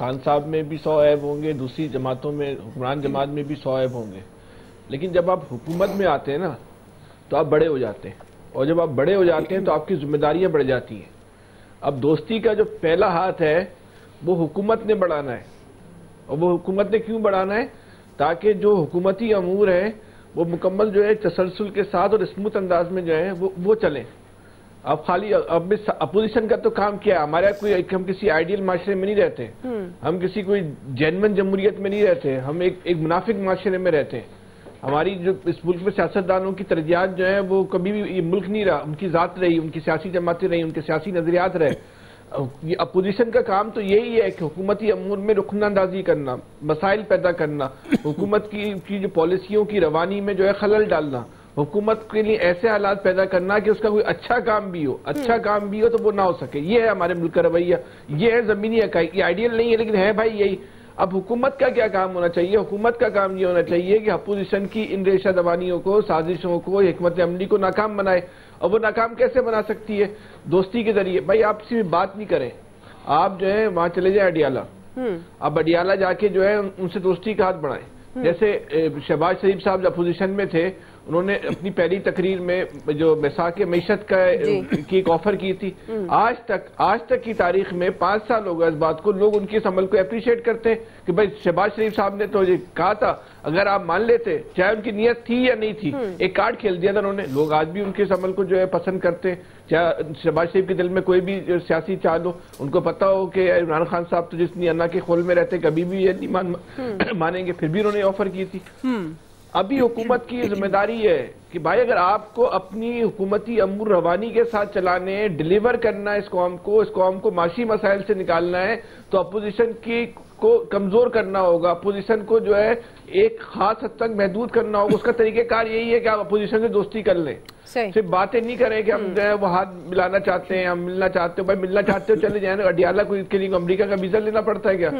خان صاحب میں بھی 100 عیب ہوں گے، دوسری جماعتوں میں حکمران جماعت میں بھی 100 عیب ہوں گے، لیکن جب آپ حکومت میں آتے ہیں نا تو آپ بڑے ہو جاتے ہیں، اور جب آپ بڑے ہو جاتے ہیں تو آپ کی ذمہ داریاں بڑھ جاتی ہیں۔ اب دوستی کا جو پہلا ہاتھ ہے وہ حکومت نے بڑھانا ہے، اور وہ حکومت نے کیوں بڑھانا ہے؟ تاکہ جو حکومتی امور ہیں وہ مکمل جو ہے تسلسل کے ساتھ اور اسموتھ انداز میں جو ہے وہ چلیں۔ اب خالی اب اپوزیشن کا تو کام کیا ہے؟ ہمارا ہم کسی آئیڈیل معاشرے میں نہیں رہتے، ہم کسی کوئی جینون جمہوریت میں نہیں رہتے، ہم ایک منافق معاشرے میں رہتے ہیں۔ ہماری جو اس ملک میں سیاستدانوں کی ترجیحات جو ہیں وہ کبھی بھی یہ ملک نہیں رہا، ان کی ذات رہی، ان کی سیاسی جماعتیں رہی، ان کے سیاسی نظریات رہے۔ یہ اپوزیشن کا کام تو یہی ہے کہ حکومتی امور میں رکن اندازی کرنا، مسائل پیدا کرنا، حکومت کی جو پالیسیوں کی روانی میں جو ہے خلل ڈالنا، حکومت کے لیے ایسے حالات پیدا کرنا کہ اس کا کوئی اچھا کام بھی ہو تو وہ نہ ہو سکے۔ یہ ہے ہمارے ملک کا رویہ، یہ ہے زمینی حقائق۔ یہ آئیڈیل نہیں ہے لیکن ہے بھائی یہی۔ اب حکومت کا کیا کام ہونا چاہیے؟ حکومت کا کام یہ ہونا چاہیے کہ اپوزیشن کی ان ریشہ دوانیوں کو، سازشوں کو، حکمت عملی کو ناکام بنائے۔ اور وہ ناکام کیسے بنا سکتی ہے؟ دوستی کے ذریعے۔ بھائی آپ سے بات نہیں کریں، آپ جو ہے وہاں چلے جائیں اڈیالہ، آپ اڈیالہ جا کے جو ہے ان سے دوستی کا ہاتھ بڑھائیں۔ جیسے شہباز شریف صاحب اپوزیشن میں تھے، انہوں نے اپنی پہلی تقریر میں جو میثاق معیشت کی ایک آفر کی تھی، آج تک کی تاریخ میں 5 سال ہو گئے اس بات کو، لوگ ان کے اس عمل کو اپریشیٹ کرتے ہیں کہ بھائی شہباز شریف صاحب نے تو یہ کہا تھا، اگر آپ مان لیتے، چاہے ان کی نیت تھی یا نہیں تھی، ایک کارڈ کھیل دیا تھا انہوں نے۔ لوگ آج بھی ان کے اس عمل کو جو ہے پسند کرتے ہیں، چاہے شہباز شریف کے دل میں کوئی بھی سیاسی چال ہو، ان کو پتا ہو کہ عمران خان صاحب تو جس انا کے خول میں رہتے کبھی بھی یہ نہیں مانیں گے، پھر بھی انہوں نے آفر کی تھی۔ ابھی حکومت کی ذمہ داری ہے کہ بھائی اگر آپ کو اپنی حکومتی امور روانی کے ساتھ چلانے، ڈیلیور کرنا ہے اس قوم کو معاشی مسائل سے نکالنا ہے، تو اپوزیشن کو کمزور کرنا ہوگا، اپوزیشن کو جو ہے ایک خاص حد تک محدود کرنا ہوگا۔ اس کا طریقہ کار یہی ہے کہ آپ اپوزیشن سے دوستی کر لیں، صرف باتیں نہیں کریں کہ ہم جو ہے وہ ہاتھ ملانا چاہتے ہیں، ہم ملنا چاہتے ہو۔ بھائی ملنا چاہتے ہو چلے جائیں، اڈیالہ کو اس کے لیے امریکہ کا ویزا لینا پڑتا ہے کیا؟